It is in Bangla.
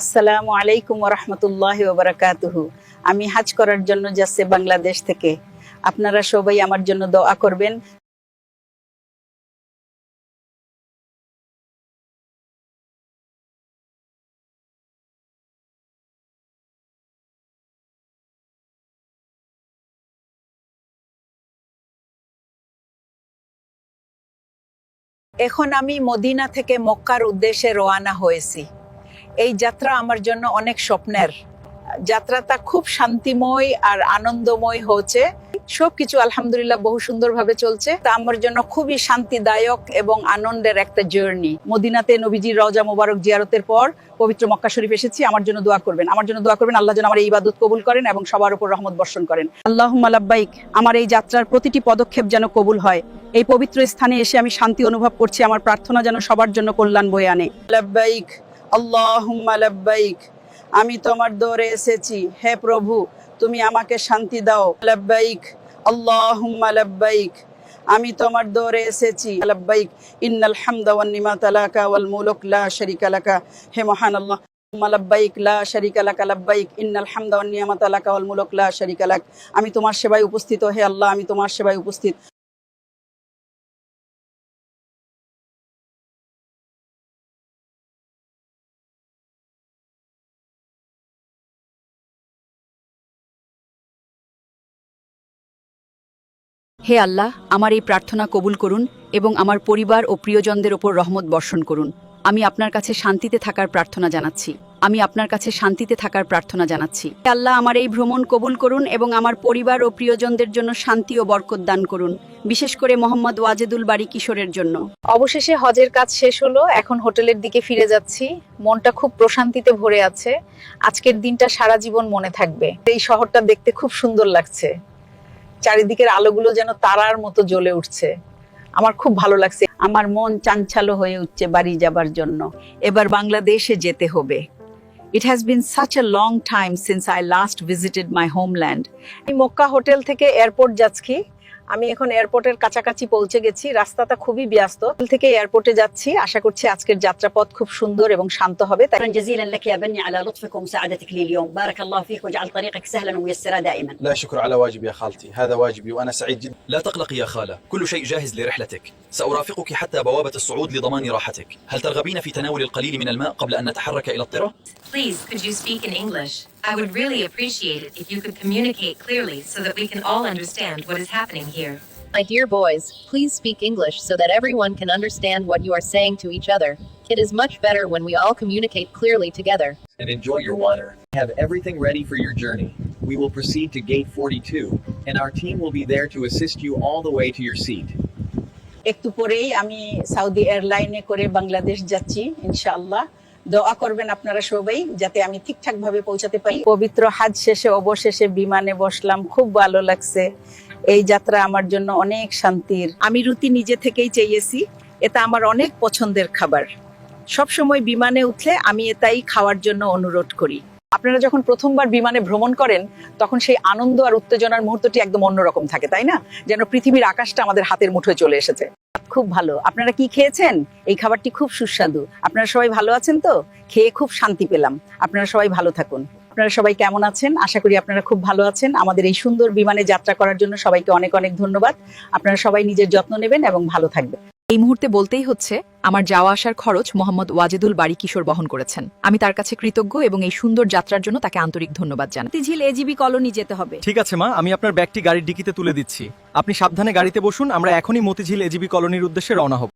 আসসালামু আলাইকুম ওয়া রাহমাতুল্লাহি ওয়া বারাকাতুহু। আমি হজ করার জন্য যাচ্ছি বাংলাদেশ থেকে। আপনারা সবাই আমার জন্য দোয়া করবেন। এখন আমি মদিনা থেকে মক্কার উদ্দেশ্যে রওনা হয়েছি। এই যাত্রা আমার জন্য অনেক স্বপ্নের। যাত্রাটা খুব শান্তিময় আর আনন্দময় হচ্ছে। সবকিছু আলহামদুলিল্লাহ বহু সুন্দরভাবে চলছে। তা আমার জন্য খুবই শান্তিদায়ক এবং আনন্দের একটা জার্নি। মদিনাতে নবীজির রওজা মোবারক জিয়ারতের পর পবিত্র মক্কা শরীফ এসেছি। আমার জন্য দোয়া করবেন। আল্লাহ যেন আমার এই ইবাদত কবুল করেন এবং সবার উপর রহমত বর্ষণ করেন। আল্লাহুম্মা লাব্বাইক। আমার এই যাত্রার প্রতিটি পদক্ষেপ যেন কবুল হয়। এই পবিত্র স্থানে এসে আমি শান্তি অনুভব করছি। আমার প্রার্থনা যেন সবার জন্য কল্যাণ বয়ে আনে। লাব্বাইক আল্লাহুম্মা লাব্বাইক। আমি তোমার দৌড়ে এসেছি, হে প্রভু, তুমি আমাকে শান্তি দাও। লাব্বাইক আল্লাহুম্মা লাব্বাইক। আমি তোমার দৌড়ে এসেছি। লাব্বাইক ইন্নাল হামদা ওয়ান নিমাতা লাকা ওয়াল মুলক লা শারীকা লাকা। হে মহান আল্লাহ, লাব্বাইক লা শারীকা লাকা লাব্বাইক ইন্নাল হামদা ওয়ান নিমাতা লাকা ওয়াল মুলক লা শারীকা লাক। আমি তোমার সেবায় উপস্থিত, হে আল্লাহ, আমি তোমার সেবায় উপস্থিত। হে আল্লাহ, আমার এই প্রার্থনা কবুল করুন এবং আমার পরিবার ও প্রিয়জনদের ওপর রহমত বর্ষণ করুন। আমি আপনার কাছে শান্তিতে থাকার প্রার্থনা জানাচ্ছি। হে আল্লাহ, আমার এই ভ্রমণ কবুল করুন এবং আমার পরিবার ও প্রিয়জনদের জন্য শান্তি ও বরকত দান করুন, বিশেষ করে মোহাম্মদ ওয়াজেদুল বাড়ি কিশোরের জন্য। অবশেষে হজের কাজ শেষ হলো। এখন হোটেলের দিকে ফিরে যাচ্ছি। মনটা খুব প্রশান্তিতে ভরে আছে। আজকের দিনটা সারা জীবন মনে থাকবে। এই শহরটা দেখতে খুব সুন্দর লাগছে। চারিদিকের আলোগুলো যেন তারার মতো জ্বলে উঠছে। আমার খুব ভালো লাগছে। আমার মন চাঞ্চল্য হয়ে উঠছে বাড়ি যাবার জন্য। এবার বাংলাদেশে যেতে হবে। It has been such a long time since I last visited my homeland. আমি মক্কা হোটেল থেকে এয়ারপোর্ট যাচ্ছি। আমি এখন এয়ারপোর্টের কাছাকাছি পৌঁছে গেছি। রাস্তাটা খুবই ব্যস্ত। হোটেল থেকে এয়ারপোর্টে যাচ্ছি। আশা করছি আজকের যাত্রাপথ খুব সুন্দর এবং শান্ত হবে। شكرا جزيلا لك يا بني على لطفك ومساعدتك لي اليوم. بارك الله فيك واجعل طريقك سهلا وميسرا دائما. لا شكر على واجب يا خالتي، هذا واجبي وأنا سعيد جدا. لا تقلقي يا خالة، كل شيء جاهز لرحلتك. سأرافقك حتى بوابة الصعود لضمان راحتك. هل ترغبين في تناول القليل من الماء قبل أن نتحرك إلى الطرة؟ Please, could you speak in English? I would really appreciate it if you could communicate clearly so that we can all understand what is happening here. My dear boys, please speak English so that everyone can understand what you are saying to each other. It is much better when we all communicate clearly together. And enjoy your water. Have everything ready for your journey. We will proceed to gate 42, and our team will be there to assist you all the way to your seat. একটু পরেই আমি সৌদি এয়ারলাইনে করে বাংলাদেশ যাচ্ছি ইনশাআল্লাহ। দোয়া করবেন আপনারা সবাই যাতে আমি ঠিকঠাক ভাবে পৌঁছাতে পারি। পবিত্র হজ শেষে অবশেষে বিমানে বসলাম। খুব ভালো লাগছে। এই যাত্রা আমার জন্য অনেক শান্তির। আমি রুটি নিজে থেকেই চেয়েছি। এটা আমার অনেক পছন্দের খাবার। সব সময় বিমানে উঠলে আমি এটাই খাওয়ার জন্য অনুরোধ করি। আপনারা যখন প্রথমবার বিমানে ভ্রমণ করেন তখন সেই আনন্দ আর উত্তেজনার মুহূর্তটি একদম অন্যরকম থাকে, তাই না? যেন পৃথিবীর আকাশটা আমাদের হাতের মুঠোয় চলে এসেছে। খুব ভালো। আপনারা কি খেয়েছেন? এই খাবারটি খুব সুস্বাদু। আপনারা সবাই ভালো আছেন তো? খেয়ে খুব শান্তি পেলাম। আপনারা সবাই ভালো থাকুন। আপনারা সবাই কেমন আছেন? আশা করি আপনারা খুব ভালো আছেন। আমাদের এই সুন্দর বিমানে যাত্রা করার জন্য সবাইকে অনেক অনেক ধন্যবাদ। আপনারা সবাই নিজের যত্ন নেবেন এবং ভালো থাকবেন। এই মুহূর্তে বলতেই হচ্ছে আমার যাওয়া আসার খরচ মোহাম্মদ ওয়াজেদুল বাড়ি কিশোর বহন করেছেন। আমি তার কাছে কৃতজ্ঞ এবং এই সুন্দর যাত্রার জন্য তাকে আন্তরিক ধন্যবাদ জানাই। মতিঝিল এজিবি কলোনি যেতে হবে। ঠিক আছে মা, আমি আপনার ব্যাগটি গাড়ির ডিকিতে তুলে দিচ্ছি। আপনি সাবধানে গাড়িতে বসুন। আমরা এখনই মতিঝিল এজিবি কলোনির উদ্দেশ্যে রওনা হব।